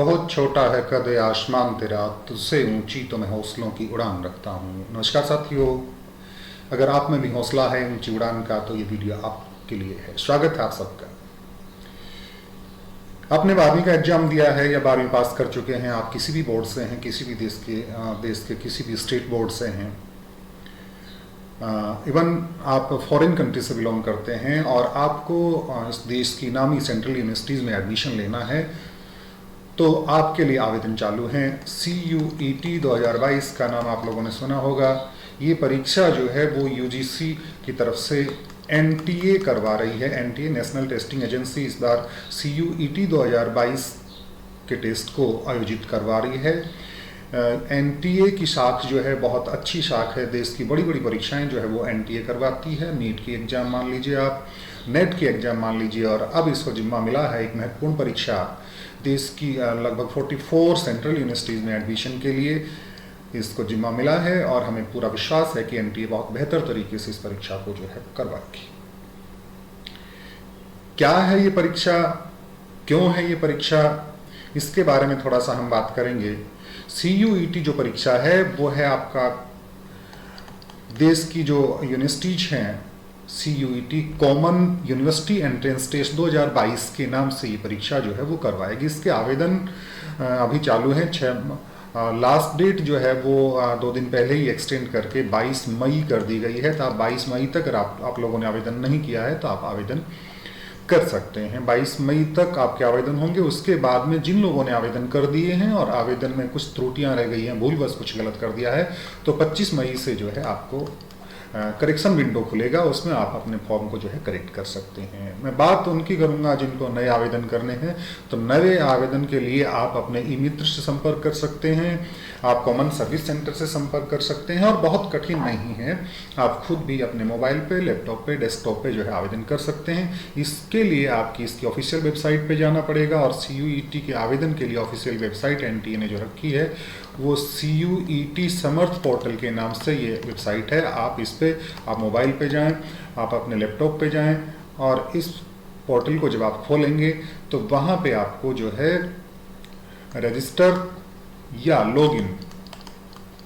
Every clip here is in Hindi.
बहुत छोटा है कद आसमान तेरा, तुझसे ऊंची तो मैं हौसलों की उड़ान रखता हूँ। नमस्कार साथियों, अगर आप में भी हौसला है ऊंची उड़ान का तो ये वीडियो आपके लिए है। स्वागत है आप सबका। आपने 12वीं का एग्जाम दिया है या 12वीं पास कर चुके हैं, आप किसी भी बोर्ड से हैं, किसी भी देश के किसी भी स्टेट बोर्ड से हैं, इवन आप फॉरेन कंट्री से बिलोंग करते हैं और आपको इस देश की नामी सेंट्रल यूनिवर्सिटीज़ में एडमिशन लेना है, तो आपके लिए आवेदन चालू है। CUET 2022 का नाम आप लोगों ने सुना होगा। ये परीक्षा जो है वो UGC की तरफ से NTA करवा रही है। NTA नेशनल टेस्टिंग एजेंसी इस बार CUET 2022 के टेस्ट को आयोजित करवा रही है। NTA की शाख जो है बहुत अच्छी शाख है। देश की बड़ी बड़ी परीक्षाएं जो है वो NTA करवाती है। नीट की एग्जाम मान लीजिए आप, नेट की एग्जाम मान लीजिए, और अब इसको जिम्मा मिला है एक महत्वपूर्ण परीक्षा देश की लगभग 44 सेंट्रल यूनिवर्सिटीज़ में एडमिशन के लिए इसको जिम्मा मिला है, और हमें पूरा विश्वास है कि NTA बहुत बेहतर तरीके से इस परीक्षा को जो है करवाएगी। क्या है ये परीक्षा, क्यों है ये परीक्षा, इसके बारे में थोड़ा सा हम बात करेंगे। CUET जो परीक्षा है वो है आपका देश की जो यूनिवर्सिटीज हैं, CUET common university entrance test 2022 के नाम से ये परीक्षा जो है वो करवाएगी। इसके आवेदन अभी चालू है। लास्ट डेट जो है वो 2 दिन पहले ही एक्सटेंड करके 22 मई कर दी गई है। तो आप 22 मई तक अगर आप लोगों ने आवेदन नहीं किया है तो आप आवेदन कर सकते हैं। 22 मई तक आपके आवेदन होंगे। उसके बाद में जिन लोगों ने आवेदन कर दिए हैं और आवेदन में कुछ त्रुटियां रह गई हैं, भूलवश कुछ गलत कर दिया है, तो 25 मई से जो है आपको करेक्शन विंडो खुलेगा, उसमें आप अपने फॉर्म को जो है करेक्ट कर सकते हैं। मैं बात उनकी करूंगा जिनको नए आवेदन करने हैं। तो नए आवेदन के लिए आप अपने ई-मित्र से संपर्क कर सकते हैं, आप कॉमन सर्विस सेंटर से संपर्क कर सकते हैं, और बहुत कठिन नहीं है, आप खुद भी अपने मोबाइल पे, लैपटॉप पे, डेस्कटॉप पे जो है आवेदन कर सकते हैं। इसके लिए आपकी इसकी ऑफिशियल वेबसाइट पे जाना पड़ेगा, और CUET के आवेदन के लिए ऑफिशियल वेबसाइट NTA ने जो रखी है वो CUET समर्थ पोर्टल के नाम से ये वेबसाइट है। आप इस पे, आप मोबाइल पे जाएं, आप अपने लैपटॉप पे जाएं, और इस पोर्टल को जब आप खोलेंगे तो वहाँ पे आपको जो है रजिस्टर या लॉगिन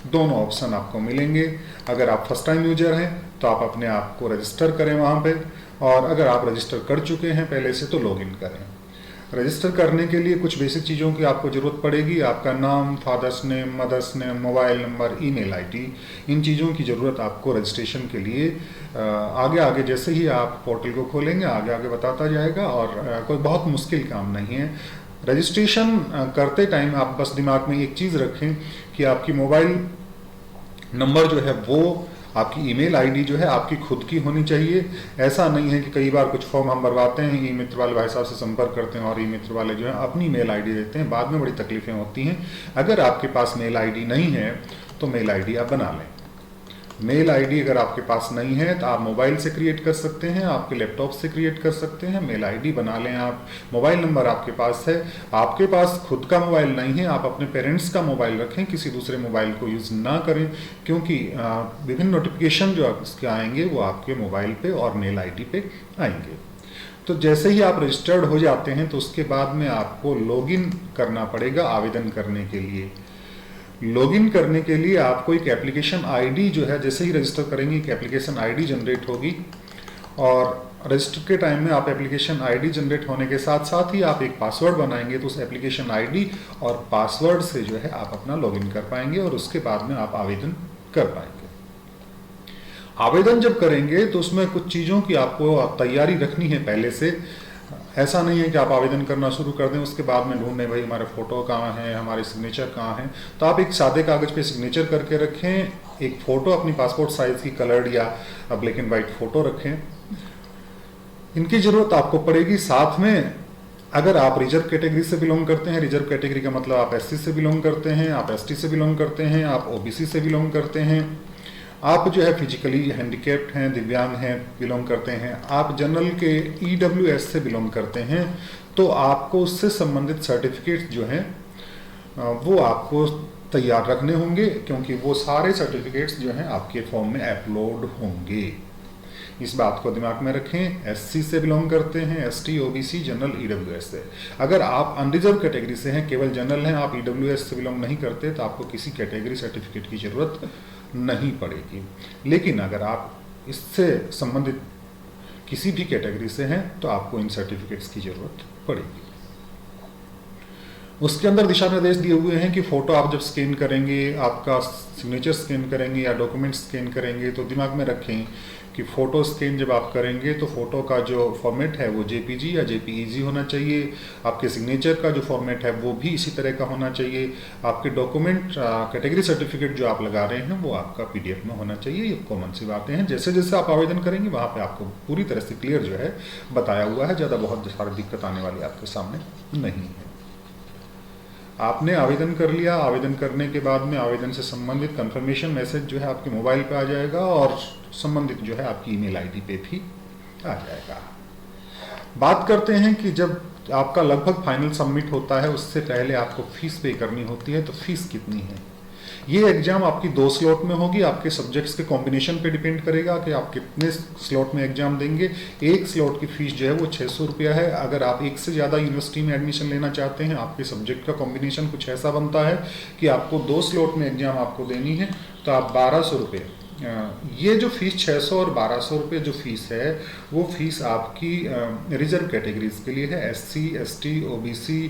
दोनों ऑप्शन आपको मिलेंगे। अगर आप फर्स्ट टाइम यूजर हैं तो आप अपने आप को रजिस्टर करें वहाँ पे, और अगर आप रजिस्टर कर चुके हैं पहले से तो लॉगिन करें। रजिस्टर करने के लिए कुछ बेसिक चीज़ों की आपको ज़रूरत पड़ेगी। आपका नाम, father's name, mother's name, mobile number, email ID, इन चीज़ों की ज़रूरत आपको रजिस्ट्रेशन के लिए आगे आगे जैसे ही आप पोर्टल को खोलेंगे आगे आगे बताता जाएगा, और कोई बहुत मुश्किल काम नहीं है। रजिस्ट्रेशन करते टाइम आप बस दिमाग में एक चीज़ रखें कि आपकी मोबाइल नंबर जो है वो, आपकी ईमेल ID जो है आपकी खुद की होनी चाहिए। ऐसा नहीं है कि कई बार कुछ फॉर्म हम भरवाते हैं, ई-मित्र वाले भाई साहब से संपर्क करते हैं और ई-मित्र वाले जो है अपनी मेल ID देते हैं, बाद में बड़ी तकलीफें होती हैं। अगर आपके पास मेल ID नहीं है तो मेल ID आप बना लें। मेल ID अगर आपके पास नहीं है तो आप मोबाइल से क्रिएट कर सकते हैं, आपके लैपटॉप से क्रिएट कर सकते हैं। मेल ID बना लें आप। मोबाइल नंबर आपके पास है, आपके पास खुद का मोबाइल नहीं है, आप अपने पेरेंट्स का मोबाइल रखें, किसी दूसरे मोबाइल को यूज़ ना करें, क्योंकि विभिन्न नोटिफिकेशन जो इसके आएंगे वो आपके मोबाइल पे और मेल ID पे आएंगे। तो जैसे ही आप रजिस्टर्ड हो जाते हैं तो उसके बाद में आपको लॉगिन करना पड़ेगा आवेदन करने के लिए। लॉगिन करने के लिए आपको एक एप्लीकेशन ID जो है, जैसे ही रजिस्टर करेंगे एक एप्लीकेशन ID जनरेट होगी, और रजिस्टर के टाइम में आप एप्लीकेशन ID जनरेट होने के साथ साथ ही आप एक पासवर्ड बनाएंगे, तो उस एप्लीकेशन ID और पासवर्ड से जो है आप अपना लॉगिन कर पाएंगे, और उसके बाद में आप आवेदन कर पाएंगे। आवेदन जब करेंगे तो उसमें कुछ चीज़ों की आपको तैयारी रखनी है पहले से। ऐसा नहीं है कि आप आवेदन करना शुरू कर दें उसके बाद में ढूंढें भाई हमारे फ़ोटो कहाँ हैं, हमारे सिग्नेचर कहाँ हैं। तो आप एक सादे कागज़ पे सिग्नेचर करके रखें, एक फ़ोटो अपनी पासपोर्ट साइज़ की कलर्ड या ब्लैक एंड वाइट फ़ोटो रखें। इनकी ज़रूरत आपको पड़ेगी। साथ में अगर आप रिजर्व कैटेगरी से बिलोंग करते हैं, रिजर्व कैटेगरी का मतलब आप SC से बिलोंग करते हैं, आप ST से बिलोंग करते हैं, आप OBC से बिलोंग करते हैं, आप जो है फिजिकली हैंडीकैप्ड हैं, दिव्यांग हैं, बिलोंग करते हैं, आप जनरल के EWS से बिलोंग करते हैं, तो आपको उससे संबंधित सर्टिफिकेट जो हैं वो आपको तैयार रखने होंगे, क्योंकि वो सारे सर्टिफिकेट्स जो हैं आपके फॉर्म में अपलोड होंगे। इस बात को दिमाग में रखें। एससी से बिलोंग करते हैं, एसटी, ओबीसी, जनरल, ईडब्ल्यूएस से। अगर आप अनरिजर्व कैटेगरी से हैं, केवल जनरल हैं, आप ईडब्ल्यूएस से बिलोंग नहीं करते, तो आपको किसी कैटेगरी सर्टिफिकेट की जरूरत नहीं पड़ेगी। लेकिन अगर आप इससे संबंधित किसी भी कैटेगरी से हैं तो आपको इन सर्टिफिकेट्स की जरूरत पड़ेगी। उसके अंदर दिशा निर्देश दिए हुए हैं कि फोटो आप जब स्कैन करेंगे, आपका सिग्नेचर स्कैन करेंगे या डॉक्यूमेंट स्कैन करेंगे, तो दिमाग में रखें कि फ़ोटो स्कैन जब आप करेंगे तो फ़ोटो का जो फॉर्मेट है वो जेपीजी या जेपीईजी होना चाहिए। आपके सिग्नेचर का जो फॉर्मेट है वो भी इसी तरह का होना चाहिए। आपके डॉक्यूमेंट कैटेगरी सर्टिफिकेट जो आप लगा रहे हैं वो आपका पीडीएफ में होना चाहिए। ये कॉमन सी बातें हैं। जैसे जैसे आप आवेदन करेंगे वहाँ पर आपको पूरी तरह से क्लियर जो है बताया हुआ है। ज़्यादा बहुत सारी दिक्कत आने वाली आपके सामने नहीं है। आपने आवेदन कर लिया, आवेदन करने के बाद में आवेदन से संबंधित कंफर्मेशन मैसेज जो है आपके मोबाइल पे आ जाएगा और संबंधित जो है आपकी ईमेल आईडी पे भी आ जाएगा। बात करते हैं कि जब आपका लगभग फाइनल सबमिट होता है उससे पहले आपको फीस पे करनी होती है, तो फीस कितनी है? ये एग्जाम आपकी 2 स्लॉट में होगी। आपके सब्जेक्ट्स के कॉम्बिनेशन पे डिपेंड करेगा कि आप कितने स्लॉट में एग्जाम देंगे। एक स्लॉट की फीस जो है वो 600 रुपया है। अगर आप एक से ज़्यादा यूनिवर्सिटी में एडमिशन लेना चाहते हैं, आपके सब्जेक्ट का कॉम्बिनेशन कुछ ऐसा बनता है कि आपको 2 स्लॉट में एग्जाम आपको देनी है, तो आप 1200 रुपये, ये जो फीस 600 और 1200 रुपये जो फीस है वो फीस आपकी रिजर्व कैटेगरीज के लिए है। एससी, एसटी, ओबीसी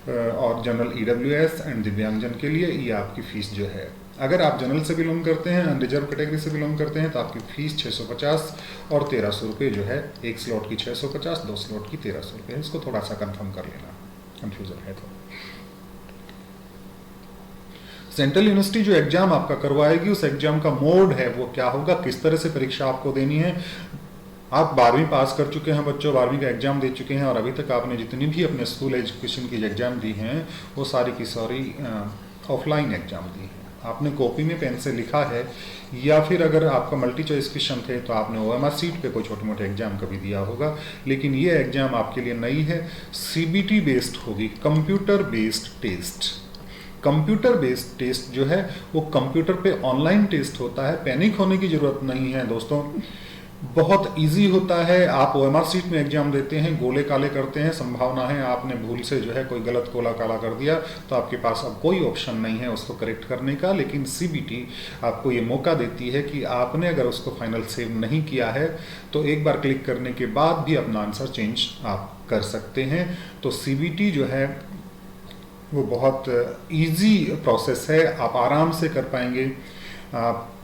और जनरल, ईडब्ल्यूएस एंड दिव्यांगजन के लिए ये आपकी फ़ीस जो है। अगर आप जनरल से बिलोंग करते हैं, अनरिजर्व कैटेगरी से बिलोंग करते हैं, तो आपकी फ़ीस 650 और 1300 रुपये जो है। एक स्लॉट की 650, 2 स्लॉट की 1300 रुपये। इसको थोड़ा सा कंफर्म कर लेना, कंफ्यूजन है तो। सेंट्रल यूनिवर्सिटी जो एग्जाम आपका करवाएगी उस एग्जाम का मोड है वो क्या होगा, किस तरह से परीक्षा आपको देनी है। आप 12वीं पास कर चुके हैं बच्चों, 12वीं का एग्ज़ाम दे चुके हैं और अभी तक आपने जितनी भी अपने स्कूल एजुकेशन की एग्ज़ाम दी हैं वो सारी की सारी ऑफलाइन एग्ज़ाम दी हैं। आपने कॉपी में पेन से लिखा है, या फिर अगर आपका मल्टी चॉइस क्वेश्चन थे तो आपने ओएमआर सीट पे कोई छोटे मोटे एग्जाम कभी दिया होगा। लेकिन ये एग्ज़ाम आपके लिए नई है, सीबीटी बेस्ड होगी, computer based test. Computer based test जो है वो कंप्यूटर पे ऑनलाइन टेस्ट होता है। पैनिक होने की ज़रूरत नहीं है दोस्तों, बहुत इजी होता है। आप ओएमआर सीट में एग्जाम देते हैं, गोले काले करते हैं, संभावना है आपने भूल से जो है कोई गलत गोला काला कर दिया तो आपके पास अब कोई ऑप्शन नहीं है उसको करेक्ट करने का। लेकिन सीबीटी आपको ये मौका देती है कि आपने अगर उसको फाइनल सेव नहीं किया है तो एक बार क्लिक करने के बाद भी अपना आंसर चेंज आप कर सकते हैं। तो सीबीटी जो है वो बहुत ईजी प्रोसेस है, आप आराम से कर पाएंगे।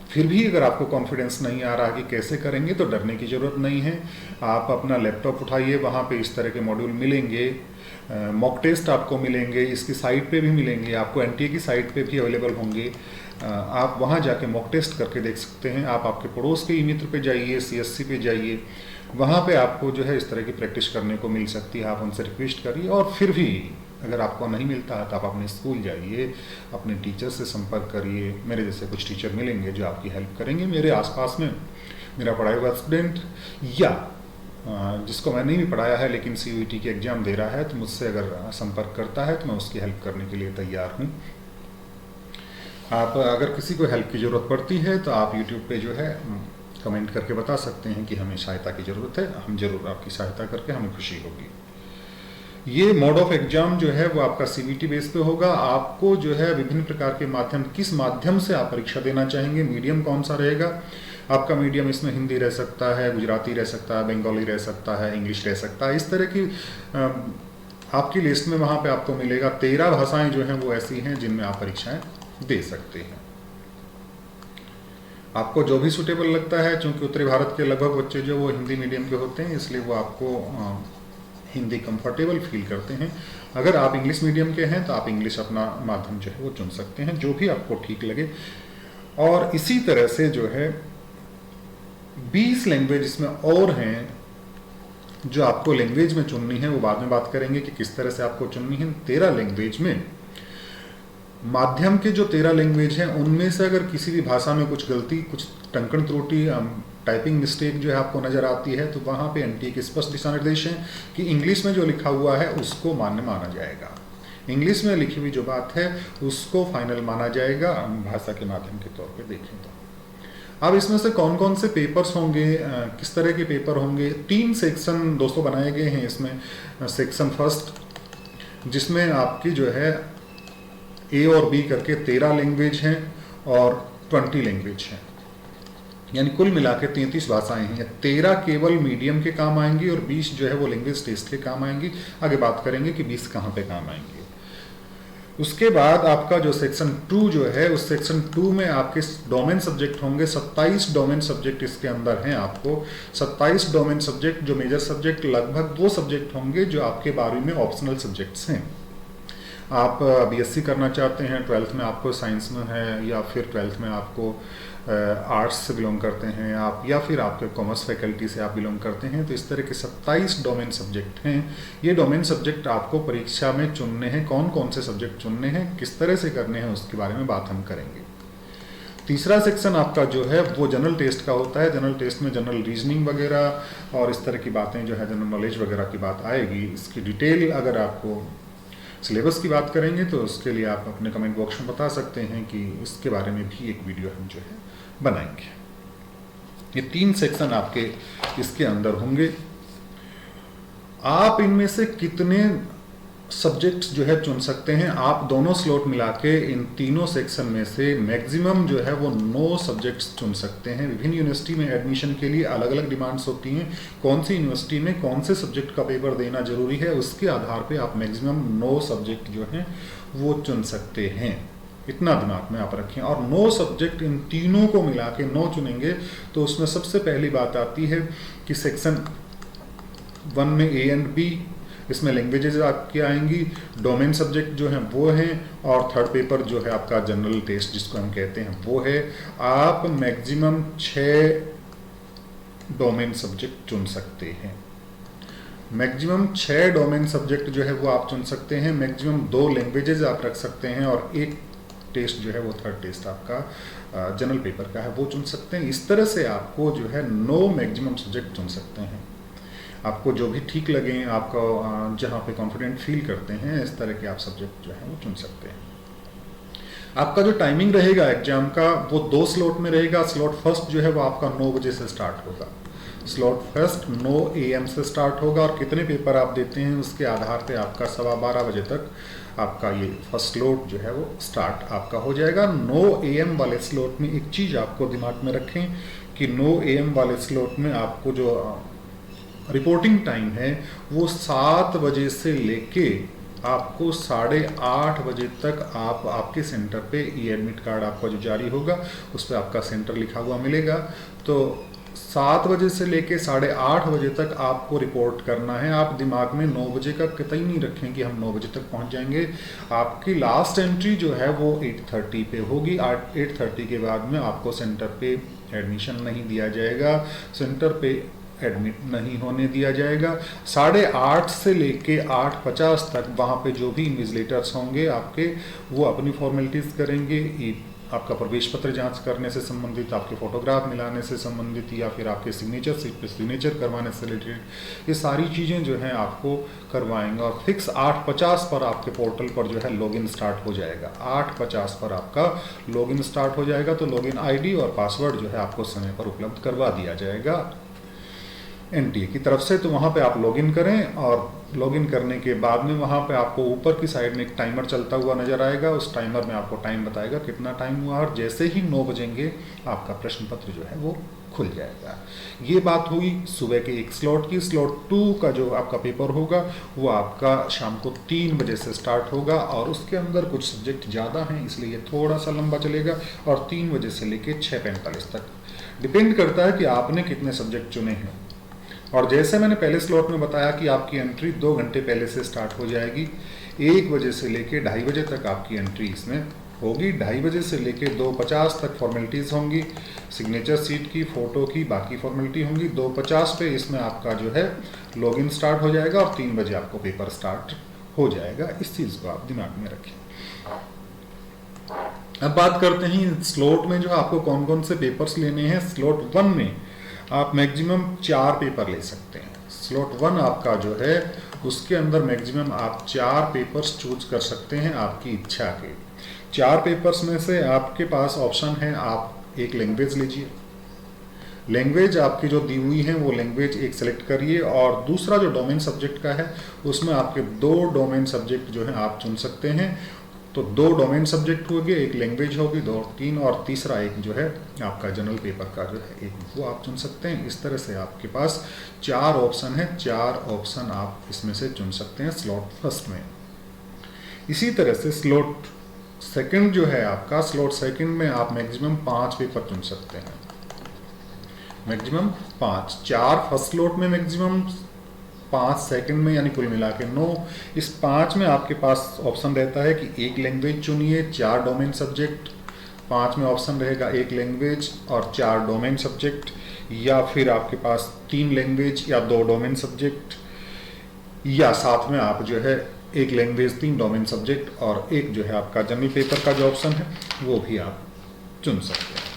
फिर भी अगर आपको कॉन्फिडेंस नहीं आ रहा कि कैसे करेंगे तो डरने की ज़रूरत नहीं है। आप अपना लैपटॉप उठाइए, वहाँ पे इस तरह के मॉड्यूल मिलेंगे, मॉक टेस्ट आपको मिलेंगे, इसकी साइट पे भी मिलेंगे, आपको एनटीए की साइट पे भी अवेलेबल होंगे। आप वहाँ जाके मॉक टेस्ट करके देख सकते हैं। आप आपके पड़ोस के ई मित्र पे जाइए, सीएससी पे जाइए, वहाँ पे आपको जो है इस तरह की प्रैक्टिस करने को मिल सकती है। आप उनसे रिक्वेस्ट करिए और फिर भी अगर आपको नहीं मिलता है तो आप अपने स्कूल जाइए, अपने टीचर से संपर्क करिए। मेरे जैसे कुछ टीचर मिलेंगे जो आपकी हेल्प करेंगे। मेरे आसपास में मेरा पढ़ाया हुआ स्टूडेंट या जिसको मैंने भी पढ़ाया है लेकिन सीयूईटी की एग्ज़ाम दे रहा है तो मुझसे अगर संपर्क करता है तो मैं उसकी हेल्प करने के लिए तैयार हूँ। आप अगर किसी को हेल्प की ज़रूरत पड़ती है तो आप यूट्यूब पे जो है कमेंट करके बता सकते हैं कि हमें सहायता की ज़रूरत है। हम ज़रूर आपकी सहायता करके हमें खुशी होगी। ये मोड ऑफ एग्जाम जो है वो आपका सीबीटी बेस पे होगा। आपको जो है विभिन्न प्रकार के माध्यम, किस माध्यम से आप परीक्षा देना चाहेंगे, मीडियम कौन सा रहेगा आपका मीडियम, इसमें हिंदी रह सकता है, गुजराती रह सकता है, बंगाली रह सकता है, इंग्लिश रह सकता है। इस तरह की आपकी लिस्ट में वहाँ पे आपको मिलेगा 13 भाषाएं जो हैं वो ऐसी हैं जिनमें आप परीक्षाएं दे सकते हैं। आपको जो भी सूटेबल लगता है, चूँकि उत्तरी भारत के लगभग बच्चे जो वो हिंदी मीडियम के होते हैं इसलिए वो आपको हिंदी कंफर्टेबल फील करते हैं। अगर आप इंग्लिश मीडियम के हैं तो आप इंग्लिश अपना माध्यम जो है वो चुन सकते हैं, जो भी आपको ठीक लगे। और इसी तरह से जो है 20 लैंग्वेज इसमें और हैं जो आपको लैंग्वेज में चुननी है, वो बाद में बात करेंगे कि किस तरह से आपको चुननी है। 13 लैंग्वेज में माध्यम के जो 13 लैंग्वेज हैं उनमें से अगर किसी भी भाषा में कुछ गलती, कुछ टंकण त्रुटि, टाइपिंग मिस्टेक जो है आपको नज़र आती है तो वहाँ पे एनटीए के स्पष्ट दिशा निर्देश हैं कि इंग्लिश में जो लिखा हुआ है उसको मान्य माना जाएगा। इंग्लिश में लिखी हुई जो बात है उसको फाइनल माना जाएगा भाषा के माध्यम के तौर पे देखें तो। अब इसमें से कौन कौन से पेपर्स होंगे, किस तरह के पेपर होंगे। 3 सेक्शन दोस्तों बनाए गए हैं इसमें। सेक्शन फर्स्ट जिसमें आपकी जो है ए और बी करके 13 लैंग्वेज हैं और 20 लैंग्वेज हैं, यानी कुल मिला के 33 भाषाएं हैं। 13 केवल मीडियम के काम आएंगी और 20 जो है वो लैंग्वेज टेस्ट के काम आएंगी। आगे बात करेंगे कि 20 कहाँ पे काम आएंगे। उसके बाद आपका जो सेक्शन 2 जो है, उस सेक्शन 2 में आपके डोमेन सब्जेक्ट होंगे। 27 डोमेन सब्जेक्ट इसके अंदर हैं। आपको 27 डोमेन सब्जेक्ट, जो मेजर सब्जेक्ट लगभग वो सब्जेक्ट होंगे जो आपके 12वीं में ऑप्शनल सब्जेक्ट्स हैं। आप बीएससी करना चाहते हैं, 12th में आपको साइंस में है, या फिर 12th में आपको आर्ट्स से बिलोंग करते हैं आप, या फिर आपके कॉमर्स फैकल्टी से आप बिलोंग करते हैं, तो इस तरह के 27 डोमेन सब्जेक्ट हैं। ये डोमेन सब्जेक्ट आपको परीक्षा में चुनने हैं। कौन कौन से सब्जेक्ट चुनने हैं, किस तरह से करने हैं, उसके बारे में बात हम करेंगे। तीसरा सेक्शन आपका जो है वो जनरल टेस्ट का होता है। जनरल टेस्ट में जनरल रीजनिंग वगैरह और इस तरह की बातें जो है, जनरल नॉलेज वगैरह की बात आएगी। इसकी डिटेल अगर आपको सिलेबस की बात करेंगे तो उसके लिए आप अपने कमेंट बॉक्स में बता सकते हैं कि इसके बारे में भी एक वीडियो हम जो है बनाएंगे। ये 3 सेक्शन आपके इसके अंदर होंगे। आप इनमें से कितने सब्जेक्ट्स जो है चुन सकते हैं, आप दोनों स्लॉट मिला के इन तीनों सेक्शन में से मैक्सिमम जो है वो 9 सब्जेक्ट्स चुन सकते हैं। विभिन्न यूनिवर्सिटी में एडमिशन के लिए अलग अलग डिमांड्स होती हैं। कौन सी यूनिवर्सिटी में कौन से सब्जेक्ट का पेपर देना जरूरी है, उसके आधार पे आप मैक्सिमम 9 सब्जेक्ट जो हैं वो चुन सकते हैं। इतना दिमाग में आप रखें। और 9 सब्जेक्ट इन तीनों को मिला के 9 चुनेंगे तो उसमें सबसे पहली बात आती है कि सेक्शन 1 में ए एंड बी, इसमें लैंग्वेजेज आपकी आएंगी, डोमेन सब्जेक्ट जो हैं वो हैं, और थर्ड पेपर जो है आपका जनरल टेस्ट जिसको हम कहते हैं वो है। आप मैक्सिमम 6 डोमेन सब्जेक्ट चुन सकते हैं। मैक्सिमम 6 डोमेन सब्जेक्ट जो है वो आप चुन सकते हैं। मैक्सिमम 2 लैंग्वेजेज आप रख सकते हैं और एक टेस्ट जो है वो थर्ड टेस्ट आपका जनरल पेपर का है वो चुन सकते हैं। इस तरह से आपको जो है 9 मैक्सिमम सब्जेक्ट चुन सकते हैं। आपको जो भी ठीक लगे, आपको जहाँ पे कॉन्फिडेंट फील करते हैं, इस तरह के आप सब्जेक्ट जो है वो चुन सकते हैं। आपका जो टाइमिंग रहेगा एग्जाम का वो 2 स्लॉट में रहेगा। स्लॉट फर्स्ट जो है वो आपका 9 बजे से स्टार्ट होगा। स्लॉट फर्स्ट 9 AM से स्टार्ट होगा और कितने पेपर आप देते हैं उसके आधार पे आपका 12:15 बजे तक आपका ये फर्स्ट स्लॉट जो है वो स्टार्ट आपका हो जाएगा। 9 AM वाले स्लॉट में एक चीज़ आपको दिमाग में रखें कि 9 AM वाले स्लॉट में आपको जो रिपोर्टिंग टाइम है वो 7 बजे से लेके आपको 8:30 बजे तक आप आपके सेंटर पे ई एडमिट कार्ड आपका जो जारी होगा उस पर आपका सेंटर लिखा हुआ मिलेगा। तो 7 बजे से लेके 8:30 बजे तक आपको रिपोर्ट करना है। आप दिमाग में 9 बजे का कतई नहीं रखें कि हम 9 बजे तक पहुंच जाएंगे। आपकी लास्ट एंट्री जो है वो 8:30 पे होगी। 8:30 के बाद में आपको सेंटर पे एडमिशन नहीं दिया जाएगा, सेंटर पे एडमिट नहीं होने दिया जाएगा। 8:30 से लेके 8:50 तक वहाँ पे जो भी इन्विजिलेटर्स होंगे आपके, वो अपनी फॉर्मेलिटीज़ करेंगे। आपका प्रवेश पत्र जांच करने से संबंधित, आपके फोटोग्राफ मिलाने से संबंधित, या फिर आपके सिग्नेचर सीट पे सिग्नेचर करवाने से रिलेटेड ये सारी चीज़ें जो हैं आपको करवाएंगे। और फिक्स 8:50 पर आपके पोर्टल पर जो है लॉगिन स्टार्ट हो जाएगा। 8:50 पर आपका लॉगिन स्टार्ट हो जाएगा। तो लॉगिन ID और पासवर्ड जो है आपको समय पर उपलब्ध करवा दिया जाएगा NTA की तरफ से। तो वहाँ पे आप लॉगिन करें और लॉगिन करने के बाद में वहाँ पे आपको ऊपर की साइड में एक टाइमर चलता हुआ नजर आएगा। उस टाइमर में आपको टाइम बताएगा कितना टाइम हुआ, और जैसे ही 9 बजेंगे आपका प्रश्न पत्र जो है वो खुल जाएगा। ये बात हुई सुबह के एक स्लॉट की। स्लॉट 2 का जो आपका पेपर होगा वो आपका शाम को 3 बजे से स्टार्ट होगा, और उसके अंदर कुछ सब्जेक्ट ज़्यादा हैं इसलिए ये थोड़ा सा लंबा चलेगा, और 3 बजे से लेके 6:45 तक डिपेंड करता है कि आपने कितने सब्जेक्ट चुने हैं। और जैसे मैंने पहले स्लॉट में बताया कि आपकी एंट्री 2 घंटे पहले से स्टार्ट हो जाएगी। 1 बजे से लेके 2:30 बजे तक आपकी एंट्री इसमें होगी। 2:30 बजे से लेके 2:50 तक फॉर्मेलिटीज़ होंगी, सिग्नेचर सीट की, फ़ोटो की, बाकी फॉर्मेलिटी होंगी। 2:50 पे इसमें आपका जो है लॉगिन स्टार्ट हो जाएगा और 3 बजे आपको पेपर स्टार्ट हो जाएगा। इस चीज़ को आप दिमाग में रखें। अब बात करते हैं स्लॉट में जो आपको कौन कौन से पेपर्स लेने हैं। स्लॉट 1 में आप मैक्सिमम 4 पेपर ले सकते हैं। स्लॉट 1 आपका जो है उसके अंदर मैक्सिमम आप 4 पेपर्स चूज कर सकते हैं आपकी इच्छा के। 4 पेपर्स में से आपके पास ऑप्शन है, आप एक लैंग्वेज लीजिए, लैंग्वेज आपकी जो दी हुई है वो लैंग्वेज एक सेलेक्ट करिए, और दूसरा जो डोमेन सब्जेक्ट का है उसमें आपके 2 डोमेन सब्जेक्ट जो है आप चुन सकते हैं। तो 2 डोमेन सब्जेक्ट हो गए, एक लैंग्वेज होगी, 2 3, और तीसरा एक जो है आपका जनरल पेपर का जो है एक वो आप चुन सकते हैं। इस तरह से आपके पास 4 ऑप्शन है, 4 ऑप्शन आप इसमें से चुन सकते हैं स्लॉट फर्स्ट में। इसी तरह से स्लॉट सेकंड जो है आपका, स्लॉट सेकंड में आप मैक्सिमम 5 पेपर चुन सकते हैं, मैक्सिमम 5, 4 फर्स्ट स्लॉट में, मैक्सिमम 5 सेकंड में, यानी कुल मिला के 9। इस 5 में आपके पास ऑप्शन रहता है कि एक लैंग्वेज चुनिए, 4 डोमेन सब्जेक्ट। 5 में ऑप्शन रहेगा एक लैंग्वेज और 4 डोमेन सब्जेक्ट, या फिर आपके पास 3 लैंग्वेज या 2 डोमेन सब्जेक्ट, या साथ में आप जो है एक लैंग्वेज 3 डोमेन सब्जेक्ट और एक जो है आपका जनरल पेपर का जो ऑप्शन है वो भी आप चुन सकते हैं।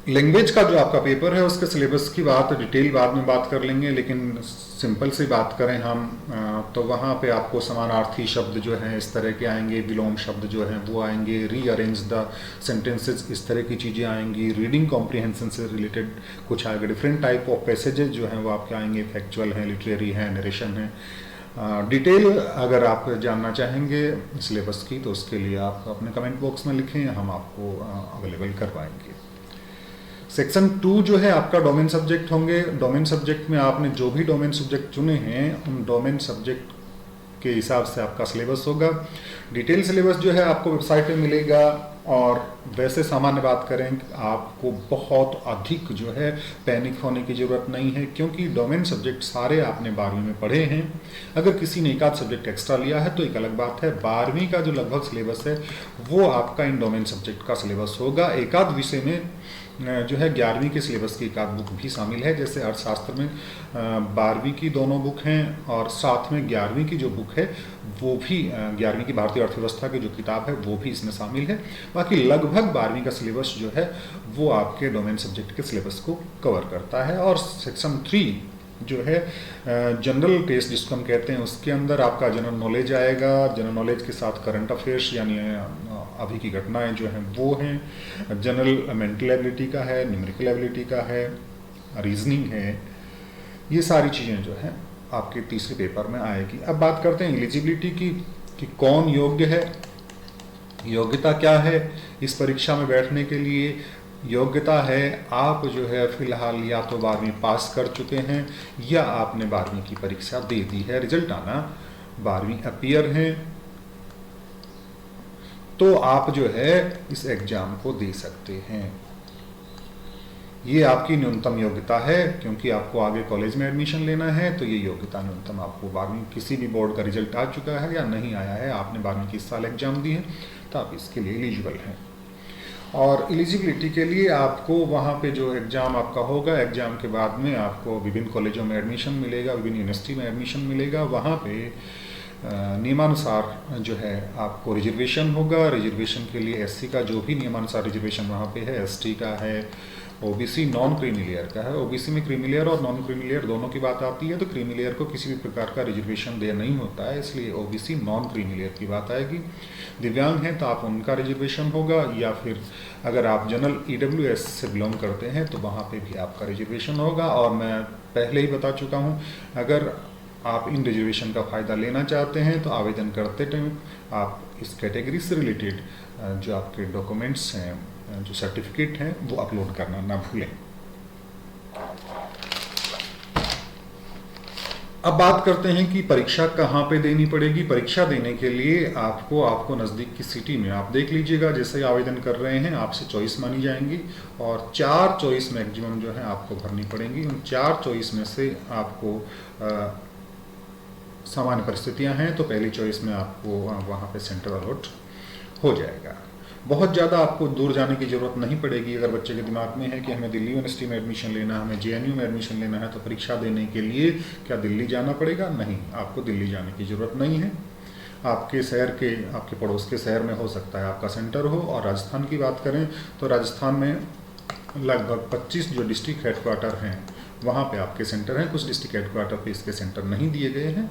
लैंग्वेज का जो आपका पेपर है उसके सिलेबस की बात डिटेल बाद में बात कर लेंगे, लेकिन सिंपल से बात करें हम तो वहाँ पे आपको समानार्थी शब्द जो हैं इस तरह के आएंगे, विलोम शब्द जो हैं वो आएंगे, रीअरेंज द सेंटेंसेस इस तरह की चीज़ें आएंगी, रीडिंग कॉम्प्रिहेंशन से रिलेटेड कुछ आएगा, डिफरेंट टाइप ऑफ पैसेजेस जो हैं वो आपके आएंगे, फैक्चुअल हैं, लिटरेरी हैं, नरेशन है। डिटेल अगर आप जानना चाहेंगे सिलेबस की तो उसके लिए आप अपने कमेंट बॉक्स में लिखें, हम आपको अवेलेबल करवाएंगे। सेक्शन 2 जो है आपका डोमेन सब्जेक्ट होंगे। डोमेन सब्जेक्ट में आपने जो भी डोमेन सब्जेक्ट चुने हैं उन डोमेन सब्जेक्ट के हिसाब से आपका सिलेबस होगा। डिटेल सिलेबस जो है आपको वेबसाइट पे मिलेगा, और वैसे सामान्य बात करें आपको बहुत अधिक जो है पैनिक होने की ज़रूरत नहीं है, क्योंकि डोमेन सब्जेक्ट सारे आपने 12वीं में पढ़े हैं। अगर किसी ने एक आध सब्जेक्ट एक्स्ट्रा लिया है तो एक अलग बात है। 12वीं का जो लगभग सिलेबस है वो आपका इन डोमेन सब्जेक्ट का सिलेबस होगा। एक आध विषय में जो है 11वीं के सिलेबस की एक आध बुक भी शामिल है, जैसे अर्थशास्त्र में 12वीं की दोनों बुक हैं, और साथ में 11वीं की जो बुक है वो भी 11वीं की भारतीय अर्थव्यवस्था की जो किताब है वो भी इसमें शामिल है। बाकी लगभग 12वीं का सिलेबस जो है वो आपके डोमेन सब्जेक्ट के सिलेबस को कवर करता है। और सेक्शन 3 जो है जनरल टेस्ट जिसको हम कहते हैं, उसके अंदर आपका जनरल नॉलेज आएगा। जनरल नॉलेज के साथ करंट अफेयर्स यानी अभी की घटनाएं जो हैं वो हैं, जनरल मेंटल एबिलिटी का है, न्यूमेरिकल एबिलिटी का है, रीजनिंग है, ये सारी चीज़ें जो हैं आपके तीसरे पेपर में आएगी। अब बात करते हैं एलिजिबिलिटी की कि कौन योग्य है, योग्यता क्या है इस परीक्षा में बैठने के लिए। योग्यता है आप जो है फिलहाल या तो 12वीं पास कर चुके हैं या आपने 12वीं की परीक्षा दे दी है, रिजल्ट आना 12वीं अपीयर हैं, तो आप जो है इस एग्जाम को दे सकते हैं। ये आपकी न्यूनतम योग्यता है, क्योंकि आपको आगे कॉलेज में एडमिशन लेना है तो ये योग्यता न्यूनतम आपको 12वीं किसी भी बोर्ड का रिजल्ट आ चुका है या नहीं आया है, आपने 12वीं की इस साल एग्जाम दी है तो आप इसके लिए एलिजिबल हैं। और एलिजिबिलिटी के लिए आपको वहाँ पे जो एग्ज़ाम आपका होगा, एग्ज़ाम के बाद में आपको विभिन्न कॉलेजों में एडमिशन मिलेगा, विभिन्न यूनिवर्सिटी में एडमिशन मिलेगा। वहाँ पे नियमानुसार जो है आपको रिजर्वेशन होगा। रिजर्वेशन के लिए एससी का जो भी नियमानुसार रिजर्वेशन वहाँ पे है, एसटी का है, ओबीसी नॉन क्रीमी लेयर का है। ओबीसी में क्रीमी लेयर और नॉन क्रीमी लेयर दोनों की बात आती है, तो क्रीमी लेयर को किसी भी प्रकार का रिजर्वेशन देना नहीं होता है, इसलिए ओबीसी नॉन क्रीमी लेयर की बात आएगी। दिव्यांग हैं तो आप उनका रिजर्वेशन होगा, या फिर अगर आप जनरल ईडब्ल्यूएस से बिलोंग करते हैं तो वहाँ पे भी आपका रिजर्वेशन होगा। और मैं पहले ही बता चुका हूँ, अगर आप इन रिजर्वेशन का फ़ायदा लेना चाहते हैं तो आवेदन करते टाइम आप इस कैटेगरी से रिलेटेड जो आपके डॉक्यूमेंट्स हैं, जो सर्टिफिकेट हैं, वो अपलोड करना ना भूलें। अब बात करते हैं कि परीक्षा कहाँ पे देनी पड़ेगी। परीक्षा देने के लिए आपको नज़दीक की सिटी में आप देख लीजिएगा, जैसे आवेदन कर रहे हैं आपसे चॉइस मानी जाएंगी, और 4 चॉइस मैक्सिमम जो है आपको भरनी पड़ेंगी। उन 4 चॉइस में से आपको सामान्य परिस्थितियां हैं तो पहली चॉइस में आपको वहाँ पे सेंटर अलॉट हो जाएगा। बहुत ज़्यादा आपको दूर जाने की ज़रूरत नहीं पड़ेगी। अगर बच्चे के दिमाग में है कि हमें दिल्ली यूनिवर्सिटी में एडमिशन लेना है, हमें जेएनयू में एडमिशन लेना है, तो परीक्षा देने के लिए क्या दिल्ली जाना पड़ेगा? नहीं, आपको दिल्ली जाने की ज़रूरत नहीं है। आपके शहर के, आपके पड़ोस के शहर में हो सकता है आपका सेंटर हो। और राजस्थान की बात करें तो राजस्थान में लगभग 25 जो डिस्ट्रिक्ट हेडक्वार्टर हैं वहाँ पे आपके सेंटर हैं। कुछ डिस्ट्रिक्ट हेडक्वार्टर पे इसके सेंटर नहीं दिए गए हैं।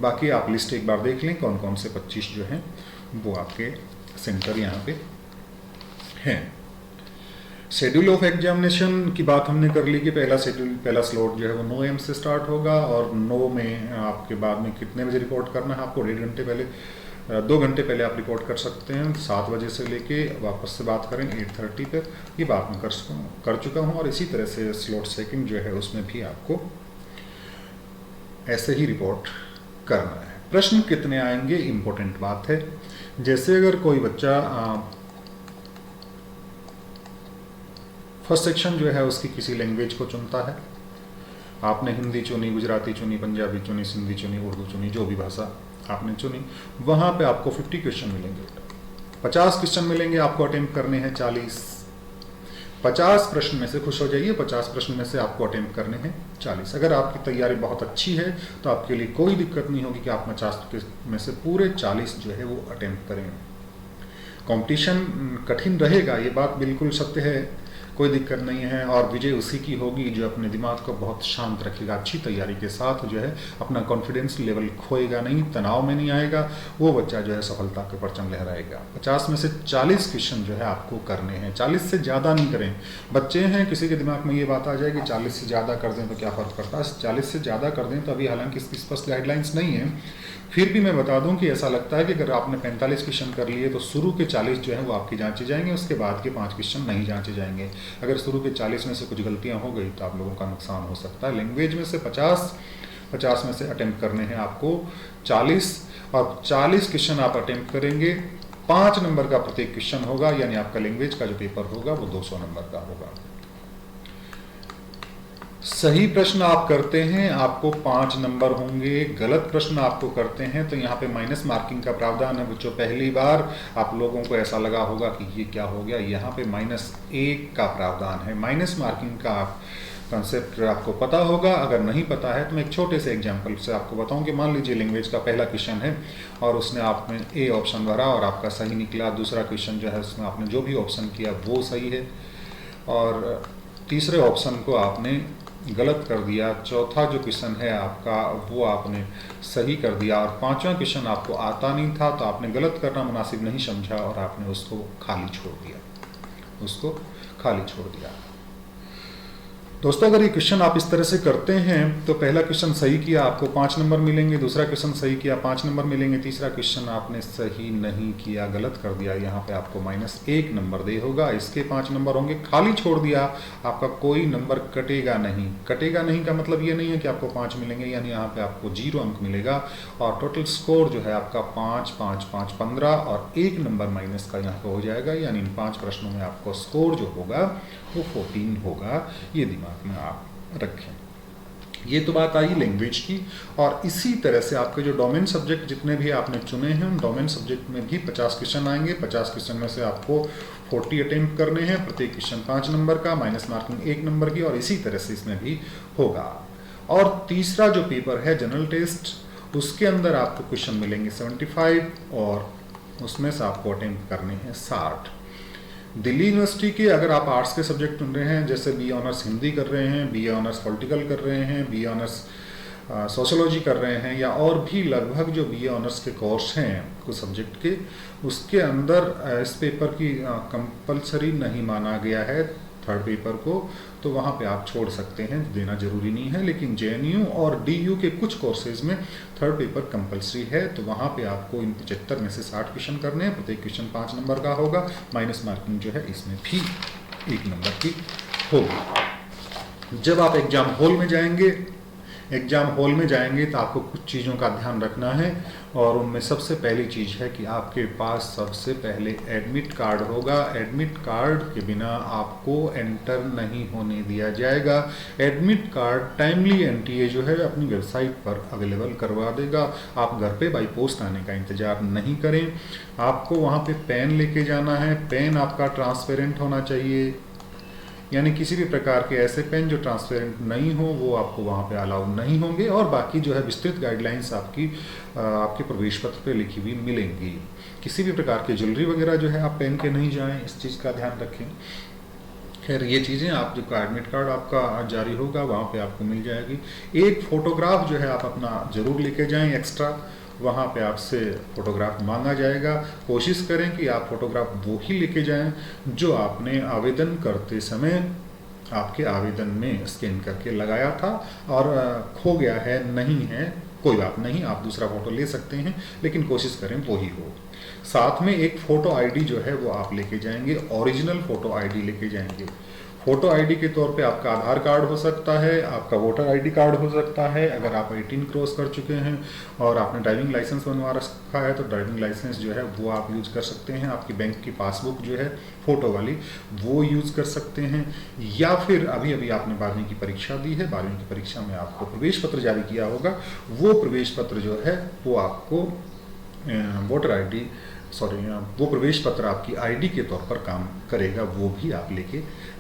बाकी आप लिस्ट एक बार देख लें कौन कौन से 25 जो हैं वो आपके सेंटर यहाँ पे हैं। शेड्यूल ऑफ एग्जामिनेशन की बात हमने कर ली कि पहला स्लॉट जो है वो 9 AM से स्टार्ट होगा और 9 में आपके बाद में कितने बजे रिपोर्ट करना है आपको, 2 घंटे पहले आप रिपोर्ट कर सकते हैं। 7 बजे से लेके वापस से बात करें 8:30 पे, ये बात मैं कर चुका हूँ। और इसी तरह से स्लॉट सेकंड जो है उसमें भी आपको ऐसे ही रिपोर्ट करना है। प्रश्न कितने आएंगे, इम्पोर्टेंट बात है। जैसे अगर कोई बच्चा फर्स्ट सेक्शन जो है उसकी किसी लैंग्वेज को चुनता है, आपने हिंदी चुनी, गुजराती चुनी, पंजाबी चुनी, सिंधी चुनी, उर्दू चुनी, जो भी भाषा आपने चुनी, वहाँ पे आपको 50 क्वेश्चन मिलेंगे। 50 क्वेश्चन मिलेंगे, आपको अटेम्प्ट करने हैं 40। 50 प्रश्न में से, खुश हो जाइए, 50 प्रश्न में से आपको अटेम्प्ट करने हैं 40। अगर आपकी तैयारी बहुत अच्छी है तो आपके लिए कोई दिक्कत नहीं होगी कि आप 50 में से पूरे 40 जो है वो अटेम्प्ट करें। कंपटीशन कठिन रहेगा, ये बात बिल्कुल सत्य है, कोई दिक्कत नहीं है। और विजय उसी की होगी जो अपने दिमाग को बहुत शांत रखेगा, अच्छी तैयारी के साथ जो है अपना कॉन्फिडेंस लेवल खोएगा नहीं, तनाव में नहीं आएगा, वो बच्चा जो है सफलता के परचम लहराएगा। 50 में से 40 क्वेश्चन जो है आपको करने हैं, 40 से ज़्यादा नहीं करें। बच्चे हैं, किसी के दिमाग में ये बात आ जाए कि 40 से ज़्यादा कर दें तो क्या फ़र्क पड़ता है। 40 से ज़्यादा कर दें तो अभी हालांकि इसकी स्पष्ट गाइडलाइंस नहीं है, फिर भी मैं बता दूं कि ऐसा लगता है कि अगर आपने 45 क्वेश्चन कर लिए तो शुरू के 40 जो है वो आपकी जांचे जाएंगे, उसके बाद के 5 क्वेश्चन नहीं जांचे जाएंगे। अगर शुरू के 40 में से कुछ गलतियां हो गई तो आप लोगों का नुकसान हो सकता है। लैंग्वेज में से 50 में से अटेम्प्ट करने हैं आपको 40, और 40 क्वेश्चन आप अटेम्प्ट करेंगे। 5 नंबर का प्रत्येक क्वेश्चन होगा, यानी आपका लैंग्वेज का जो पेपर होगा वो 200 नंबर का होगा। सही प्रश्न आप करते हैं आपको 5 नंबर होंगे, गलत प्रश्न आपको करते हैं तो यहाँ पे माइनस मार्किंग का प्रावधान है। बच्चों, पहली बार आप लोगों को ऐसा लगा होगा कि ये क्या हो गया, यहाँ पे -1 का प्रावधान है। माइनस मार्किंग का कंसेप्ट आपको पता होगा, अगर नहीं पता है तो मैं एक छोटे से एग्जाम्पल से आपको बताऊं कि मान लीजिए लैंग्वेज का पहला क्वेश्चन है और उसने आपने ए ऑप्शन भरा और आपका सही निकला। दूसरा क्वेश्चन जो है उसमें आपने जो भी ऑप्शन किया वो सही है, और तीसरे ऑप्शन को आपने गलत कर दिया। चौथा जो क्वेश्चन है आपका वो आपने सही कर दिया, और 5वां क्वेश्चन आपको आता नहीं था तो आपने गलत करना मुनासिब नहीं समझा और आपने उसको खाली छोड़ दिया। दोस्तों, अगर ये क्वेश्चन आप इस तरह से करते हैं तो पहला क्वेश्चन सही किया आपको 5 नंबर मिलेंगे, दूसरा क्वेश्चन सही किया 5 नंबर मिलेंगे, तीसरा क्वेश्चन आपने सही नहीं किया, गलत कर दिया, यहाँ पे आपको -1 नंबर दे होगा, इसके 5 नंबर होंगे। खाली छोड़ दिया, आपका कोई नंबर कटेगा नहीं का मतलब ये नहीं है कि आपको 5 मिलेंगे, यानी यहाँ पे आपको 0 अंक मिलेगा, और टोटल स्कोर जो है आपका 5, 5, 5, 15 और 1 नंबर माइनस का यहाँ पे हो जाएगा, यानी इन 5 प्रश्नों में आपको स्कोर जो होगा वो 14 होगा। ये दिमाग में आप रखें। ये तो बात आई लैंग्वेज की। और इसी तरह से आपके जो डोमेन सब्जेक्ट जितने भी आपने चुने हैं उन डोमेन सब्जेक्ट में भी 50 क्वेश्चन आएंगे। 50 क्वेश्चन में से आपको 40 अटेम्प्ट करने हैं, प्रत्येक क्वेश्चन 5 नंबर का, माइनस मार्किंग 1 नंबर की, और इसी तरह से इसमें भी होगा। और तीसरा जो पेपर है जनरल टेस्ट, उसके अंदर आपको क्वेश्चन मिलेंगे 75 और उसमें से आपको अटेम्प्ट करने हैं 60। दिल्ली यूनिवर्सिटी के अगर आप आर्ट्स के सब्जेक्ट चुन रहे हैं, जैसे BA ऑनर्स हिंदी कर रहे हैं, BA ऑनर्स पॉलिटिकल कर रहे हैं, BA ऑनर्स सोशोलॉजी कर रहे हैं, या और भी लगभग जो BA ऑनर्स के कोर्स हैं कुछ सब्जेक्ट के, उसके अंदर इस पेपर की कंपलसरी नहीं माना गया है थर्ड पेपर को, तो वहाँ पे आप छोड़ सकते हैं, देना जरूरी नहीं है। लेकिन JNU और DU के कुछ कोर्सेज में थर्ड पेपर कंपलसरी है, तो वहाँ पे आपको इन 75 में से 60 क्वेश्चन करने हैं, प्रत्येक क्वेश्चन 5 नंबर का होगा, माइनस मार्किंग जो है इसमें भी 1 नंबर की होगी। जब आप एग्जाम हॉल में जाएंगे तो आपको कुछ चीज़ों का ध्यान रखना है, और उनमें सबसे पहली चीज़ है कि आपके पास सबसे पहले एडमिट कार्ड होगा। एडमिट कार्ड के बिना आपको एंटर नहीं होने दिया जाएगा। एडमिट कार्ड टाइमली NTA जो है अपनी वेबसाइट पर अवेलेबल करवा देगा। आप घर पे बाई पोस्ट आने का इंतज़ार नहीं करें, आपको वहाँ पे पेन लेके जाना है। पेन आपका ट्रांसपेरेंट होना चाहिए, यानी किसी भी प्रकार के ऐसे पेन जो ट्रांसपेरेंट नहीं हो वो आपको वहाँ पे अलाउ नहीं होंगे। और बाकी जो है विस्तृत गाइडलाइंस आपके प्रवेश पत्र पे लिखी हुई मिलेंगी। किसी भी प्रकार के ज्वेलरी वगैरह जो है आप पहन के नहीं जाएं, इस चीज़ का ध्यान रखें। खैर, ये चीज़ें आप जो एडमिट कार्ड आपका जारी होगा वहाँ पे आपको मिल जाएगी। एक फ़ोटोग्राफ जो है आप अपना ज़रूर लेके जाएं एक्स्ट्रा, वहाँ पे आपसे फ़ोटोग्राफ मांगा जाएगा। कोशिश करें कि आप फ़ोटोग्राफ वो ही लेके जाएं जो आपने आवेदन करते समय आपके आवेदन में स्कैन करके लगाया था, और खो गया है, नहीं है, कोई बात नहीं, आप दूसरा फ़ोटो ले सकते हैं, लेकिन कोशिश करें वो ही हो। साथ में एक फ़ोटो आईडी जो है वो आप लेके जाएंगे, ओरिजिनल फ़ोटो आईडी लेके जाएंगे। फ़ोटो आईडी के तौर पे आपका आधार कार्ड हो सकता है, आपका वोटर आईडी कार्ड हो सकता है, अगर आप 18 क्रॉस कर चुके हैं और आपने ड्राइविंग लाइसेंस बनवा रखा है तो ड्राइविंग लाइसेंस जो है वो आप यूज़ कर सकते हैं। आपकी बैंक की पासबुक जो है फ़ोटो वाली वो यूज़ कर सकते हैं, या फिर अभी अभी आपने 12वीं की परीक्षा दी है, 12वीं की परीक्षा में आपको प्रवेश पत्र जारी किया होगा, वो प्रवेश पत्र जो है वो आपको वोटर आईडी वो प्रवेश पत्र आपकी आईडी के तौर पर काम करेगा, वो भी आप लेके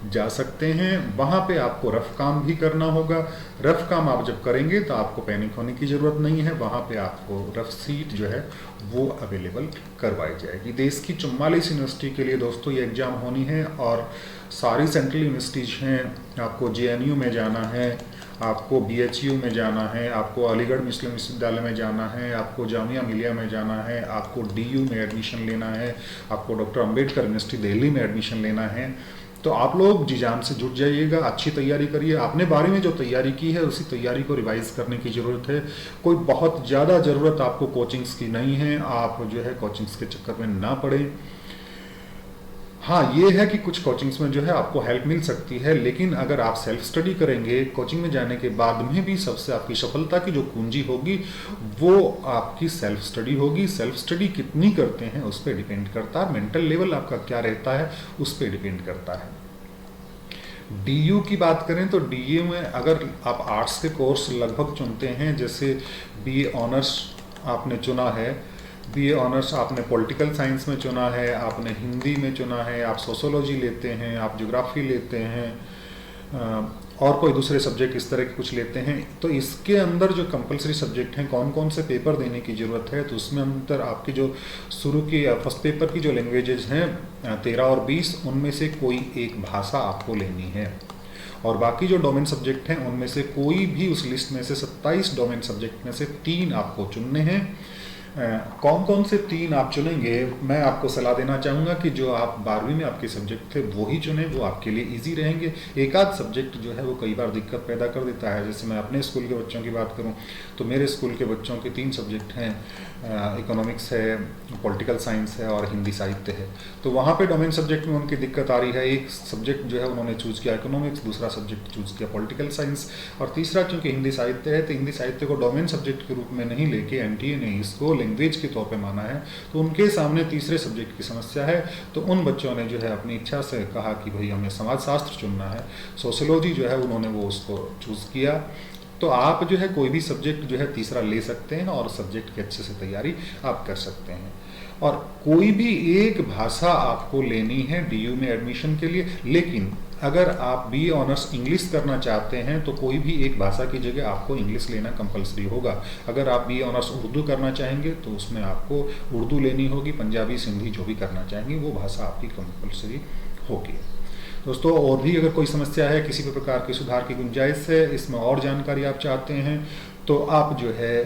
जा सकते हैं। वहाँ पे आपको रफ काम भी करना होगा। रफ काम आप जब करेंगे तो आपको पैनिक होने की ज़रूरत नहीं है, वहाँ पे आपको रफ सीट जो है वो अवेलेबल करवाई जाएगी। देश की 44 यूनिवर्सिटी के लिए दोस्तों ये एग्ज़ाम होनी है, और सारी सेंट्रल यूनिवर्सिटीज़ हैं। आपको JNU में जाना है, आपको BHU में जाना है, आपको अलीगढ़ मुस्लिम विश्वविद्यालय में जाना है, आपको जामिया मिलिया में जाना है, आपको DU में एडमिशन लेना है, आपको डॉक्टर अंबेडकर यूनिवर्सिटी दिल्ली में एडमिशन लेना है। तो आप लोग जी जान से जुट जाइएगा, अच्छी तैयारी करिए। आपने 12वीं में जो तैयारी की है उसी तैयारी को रिवाइज करने की ज़रूरत है। कोई बहुत ज़्यादा ज़रूरत आपको कोचिंग्स की नहीं है, आप जो है कोचिंग्स के चक्कर में ना पड़ें। हाँ, ये है कि कुछ कोचिंग्स में जो है आपको हेल्प मिल सकती है, लेकिन अगर आप सेल्फ स्टडी करेंगे कोचिंग में जाने के बाद में भी, सबसे आपकी सफलता की जो कुंजी होगी वो आपकी सेल्फ स्टडी होगी। सेल्फ स्टडी कितनी करते हैं उस पर डिपेंड करता है, मेंटल लेवल आपका क्या रहता है उस पर डिपेंड करता है। DU की बात करें तो DU में अगर आप आर्ट्स के कोर्स लगभग चुनते हैं, जैसे BA ऑनर्स आपने चुना है, BA ऑनर्स आपने पॉलिटिकल साइंस में चुना है, आपने हिंदी में चुना है, आप सोशोलॉजी लेते हैं, आप ज्योग्राफी लेते हैं, और कोई दूसरे सब्जेक्ट इस तरह के कुछ लेते हैं, तो इसके अंदर जो कंपलसरी सब्जेक्ट हैं, कौन कौन से पेपर देने की ज़रूरत है, तो उसमें अंदर आपकी जो शुरू की फर्स्ट पेपर की जो लैंग्वेजेस हैं 13 और 20, उनमें से कोई एक भाषा आपको लेनी है, और बाकी जो डोमेन सब्जेक्ट हैं उनमें से कोई भी उस लिस्ट में से 27 डोमेन सब्जेक्ट में से 3 आपको चुनने हैं। कौन कौन से 3 आप चुनेंगे, मैं आपको सलाह देना चाहूँगा कि जो आप 12वीं में आपके सब्जेक्ट थे वो ही चुनें, वो आपके लिए इजी रहेंगे। एक आध सब्जेक्ट जो है वो कई बार दिक्कत पैदा कर देता है। जैसे मैं अपने स्कूल के बच्चों की बात करूँ तो मेरे स्कूल के बच्चों के 3 सब्जेक्ट हैं, इकोनॉमिक्स है, पॉलिटिकल साइंस है और हिंदी साहित्य है। तो वहाँ पे डोमेन सब्जेक्ट में उनकी दिक्कत आ रही है। एक सब्जेक्ट जो है उन्होंने चूज़ किया इकोनॉमिक्स, दूसरा सब्जेक्ट चूज़ किया पॉलिटिकल साइंस, और तीसरा चूँकि हिंदी साहित्य है तो हिंदी साहित्य को डोमेन सब्जेक्ट के रूप में नहीं लेके NTA ने इसको लैंग्वेज के तौर पे माना है। तो उनके सामने तीसरे सब्जेक्ट की समस्या है, तो उन बच्चों ने जो है अपनी इच्छा से कहा कि भाई हमें समाजशास्त्र चुनना है, सोशियोलॉजी जो है उन्होंने वो उसको चूज़ किया। तो आप जो है कोई भी सब्जेक्ट जो है तीसरा ले सकते हैं और सब्जेक्ट की अच्छे से तैयारी आप कर सकते हैं। और कोई भी एक भाषा आपको लेनी है DU में एडमिशन के लिए, लेकिन अगर आप BA ऑनर्स इंग्लिश करना चाहते हैं तो कोई भी एक भाषा की जगह आपको इंग्लिश लेना कंपलसरी होगा। अगर आप BA ऑनर्स उर्दू करना चाहेंगे तो उसमें आपको उर्दू लेनी होगी, पंजाबी, सिंधी जो भी करना चाहेंगे वो भाषा आपकी कंपलसरी होगी। दोस्तों, और भी अगर कोई समस्या है, किसी भी प्रकार की सुधार की गुंजाइश है, इसमें और जानकारी आप चाहते हैं तो आप जो है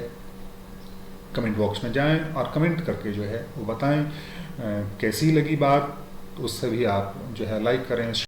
कमेंट बॉक्स में जाएं और कमेंट करके जो है वो बताएं कैसी लगी बात। उससे भी आप जो है लाइक करें,